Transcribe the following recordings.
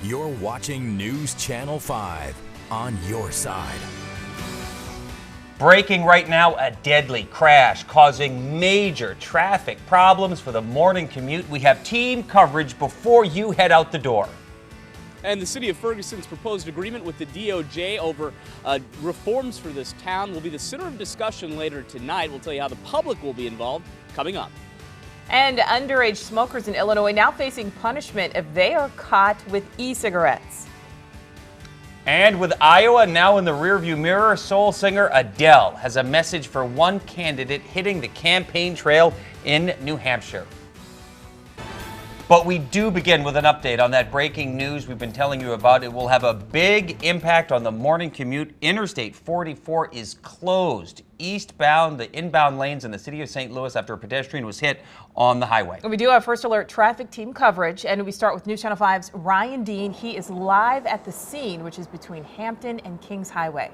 You're watching News Channel 5 on your side. Breaking right now, a deadly crash causing major traffic problems for the morning commute. We have team coverage before you head out the door. And the city of Ferguson's proposed agreement with the DOJ over reforms for this town will be the center of discussion later tonight. We'll tell you how the public will be involved coming up. And underage smokers in Illinois now facing punishment if they are caught with e-cigarettes. And with Iowa now in the rearview mirror, soul singer Adele has a message for one candidate hitting the campaign trail in New Hampshire. But we do begin with an update on that breaking news we've been telling you about. It will have a big impact on the morning commute. Interstate 44 is closed eastbound, the inbound lanes in the city of St. Louis after a pedestrian was hit on the highway. We do have First Alert traffic team coverage, and we start with News Channel 5's Ryan Dean. He is live at the scene, which is between Hampton and Kings Highway.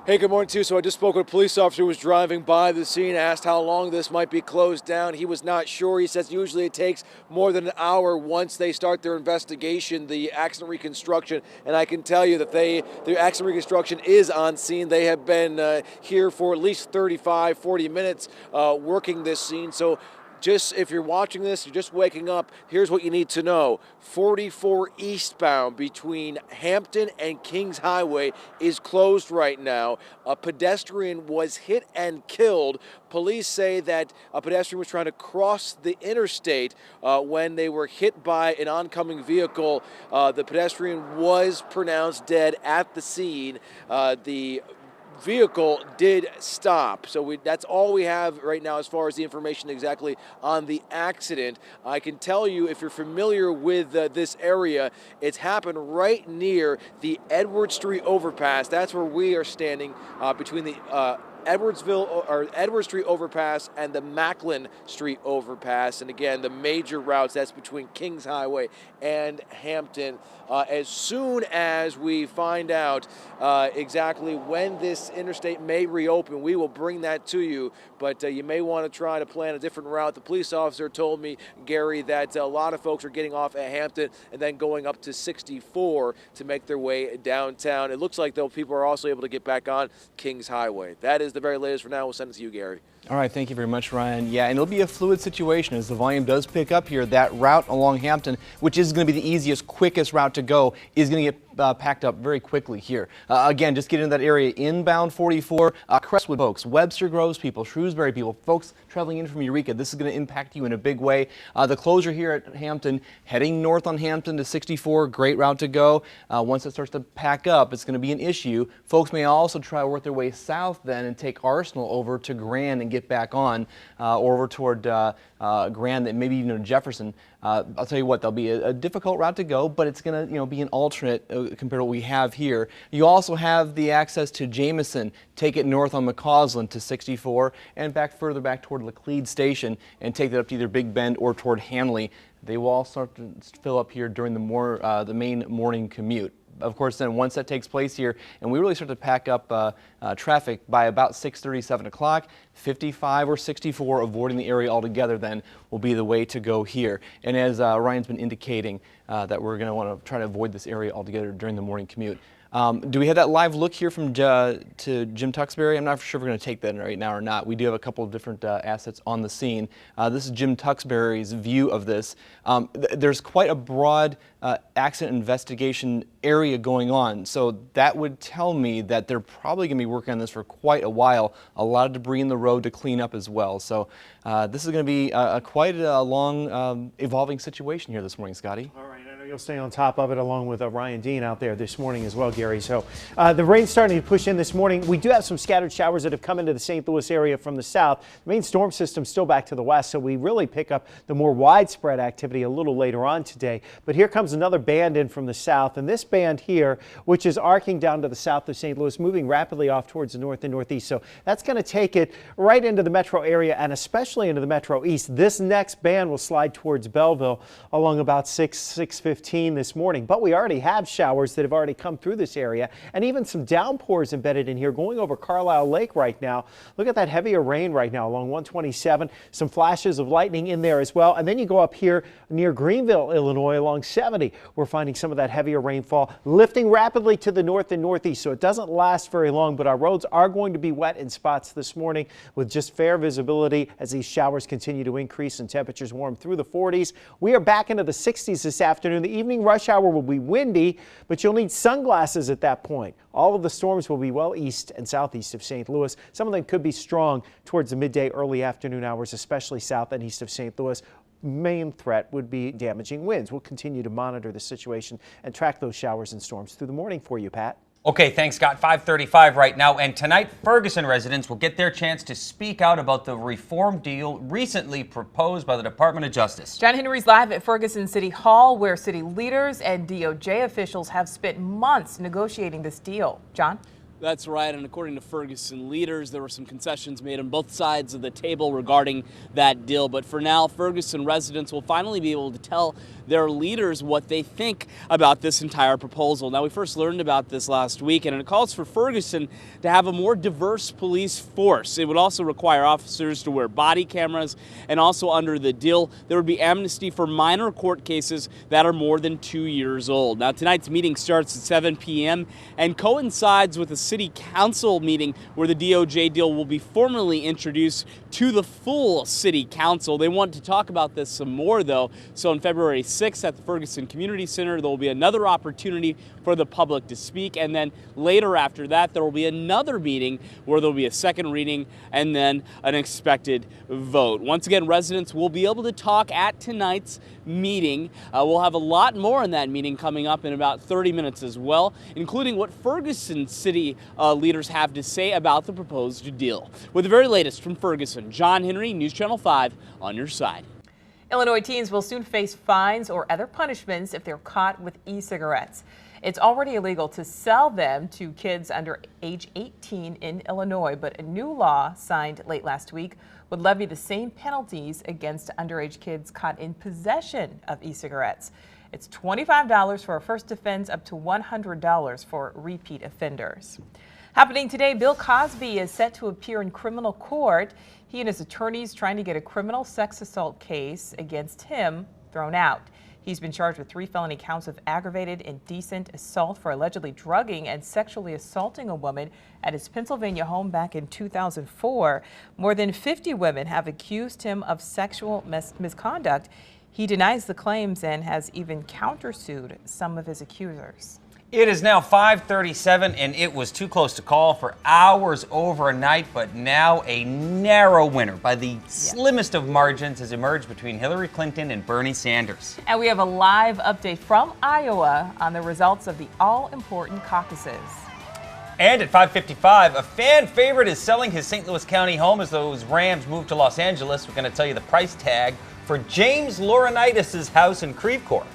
Hey, good morning, too. So I just spoke with a police officer who was driving by the scene, asked how long this might be closed down. He was not sure. He says usually it takes more than an hour once they start their investigation, the accident reconstruction. And I can tell you that the accident reconstruction is on scene. They have been here for at least 35, 40 minutes working this scene. So just if you're watching this, you're just waking up, here's what you need to know. 44 eastbound between Hampton and Kings Highway is closed right now. A pedestrian was hit and killed. Police say that a pedestrian was trying to cross the interstate when they were hit by an oncoming vehicle. The pedestrian was pronounced dead at the scene. The vehicle did stop. So that's all we have right now as far as the information exactly on the accident. I can tell you, if you're familiar with this area, it's happened right near the Edward Street overpass. That's where we are standing between the Edward Street overpass and the Macklin Street overpass. And again, the major routes, that's between Kings Highway and Hampton. As soon as we find out exactly when this interstate may reopen, we will bring that to you. But you may want to try to plan a different route. The police officer told me, Gary, that a lot of folks are getting off at Hampton and then going up to 64 to make their way downtown. It looks like, though, people are also able to get back on Kings Highway. That is the very latest for now. We'll send it to you, Gary. All right, thank you very much, Ryan. Yeah, and it'll be a fluid situation as the volume does pick up here. That route along Hampton, which is going to be the easiest, quickest route to go, is going to get packed up very quickly here. Again, just get into that area inbound 44, Crestwood folks, Webster Groves people, Shrewsbury people, folks traveling in from Eureka. This is going to impact you in a big way. The closure here at Hampton, heading north on Hampton to 64, great route to go. Once it starts to pack up, it's going to be an issue. Folks may also try to work their way south then and take Arsenal over to Grand and get back on, or over toward Grand and maybe even Jefferson. I'll tell you what, there'll be a difficult route to go, but it's going to be an alternate compared to what we have here. You also have the access to Jameson. Take it north on McCausland to 64 and further back toward Laclede Station and take that up to either Big Bend or toward Hanley. They will all start to fill up here during the main morning commute. Of course, then once that takes place here, and we really start to pack up traffic by about 6:30, 7 o'clock, 55 or 64, avoiding the area altogether then will be the way to go here. And as Ryan's been indicating, that we're going to want to try to avoid this area altogether during the morning commute. Do we have that live look here from to Jim Tuxbury? I'm not sure if we're going to take that right now or not. We do have a couple of different assets on the scene. This is Jim Tuxbury's view of this. There's quite a broad accident investigation area going on, so that would tell me that they're probably going to be working on this for quite a while. A lot of debris in the road to clean up as well. So this is going to be quite a long evolving situation here this morning, Scotty. All right. You'll stay on top of it along with Ryan Dean out there this morning as well, Gary. So the rain's starting to push in this morning. We do have some scattered showers that have come into the St. Louis area from the south. The main storm system still back to the west, so we really pick up the more widespread activity a little later on today. But here comes another band in from the south, and this band here, which is arcing down to the south of St. Louis, moving rapidly off towards the north and northeast. So that's going to take it right into the metro area and especially into the metro east. This next band will slide towards Belleville along about 6:50. 15 this morning, but we already have showers that have already come through this area and even some downpours embedded in here going over Carlisle Lake right now. Look at that heavier rain right now along 127, some flashes of lightning in there as well. And then you go up here near Greenville, Illinois along 70. We're finding some of that heavier rainfall lifting rapidly to the north and northeast, so it doesn't last very long, but our roads are going to be wet in spots this morning with just fair visibility as these showers continue to increase and temperatures warm through the 40s. We are back into the 60s this afternoon. The evening rush hour will be windy, but you'll need sunglasses at that point. All of the storms will be well east and southeast of St. Louis. Some of them could be strong towards the midday, early afternoon hours, especially south and east of St. Louis. Main threat would be damaging winds. We'll continue to monitor the situation and track those showers and storms through the morning for you, Pat. Okay, thanks, Scott. 5:35 right now. And tonight, Ferguson residents will get their chance to speak out about the reform deal recently proposed by the Department of Justice. John Henry's live at Ferguson City Hall, where city leaders and DOJ officials have spent months negotiating this deal. John? That's right, and according to Ferguson leaders, there were some concessions made on both sides of the table regarding that deal. But for now, Ferguson residents will finally be able to tell their leaders what they think about this entire proposal. Now, we first learned about this last week, and it calls for Ferguson to have a more diverse police force. It would also require officers to wear body cameras, and also under the deal, there would be amnesty for minor court cases that are more than 2 years old. Now, tonight's meeting starts at 7 p.m. and coincides with a City Council meeting where the DOJ deal will be formally introduced to the full City Council. They want to talk about this some more, though. So on February 6th at the Ferguson Community Center, there will be another opportunity for the public to speak. And then later after that, there will be another meeting where there will be a second reading and then an expected vote. Once again, residents will be able to talk at tonight's meeting. We'll have a lot more in that meeting coming up in about 30 minutes as well, including what Ferguson City leaders have to say about the proposed deal. With the very latest from Ferguson, John Henry, News Channel 5 on your side. Illinois teens will soon face fines or other punishments if they're caught with e-cigarettes. It's already illegal to sell them to kids under age 18 in Illinois, but a new law signed late last week would levy the same penalties against underage kids caught in possession of e-cigarettes. It's $25 for a first offense, up to $100 for repeat offenders. Happening today, Bill Cosby is set to appear in criminal court. He and his attorneys trying to get a criminal sex assault case against him thrown out. He's been charged with 3 felony counts of aggravated indecent assault for allegedly drugging and sexually assaulting a woman at his Pennsylvania home back in 2004. More than 50 women have accused him of sexual misconduct. He denies the claims and has even countersued some of his accusers. It is now 5:37, and it was too close to call for hours overnight, but now a narrow winner by the slimmest of margins has emerged between Hillary Clinton and Bernie Sanders. And we have a live update from Iowa on the results of the all-important caucuses. And at 5:55, a fan favorite is selling his St. Louis County home as those Rams move to Los Angeles. We're going to tell you the price tag for James Laurinaitis' house in Creve Coeur.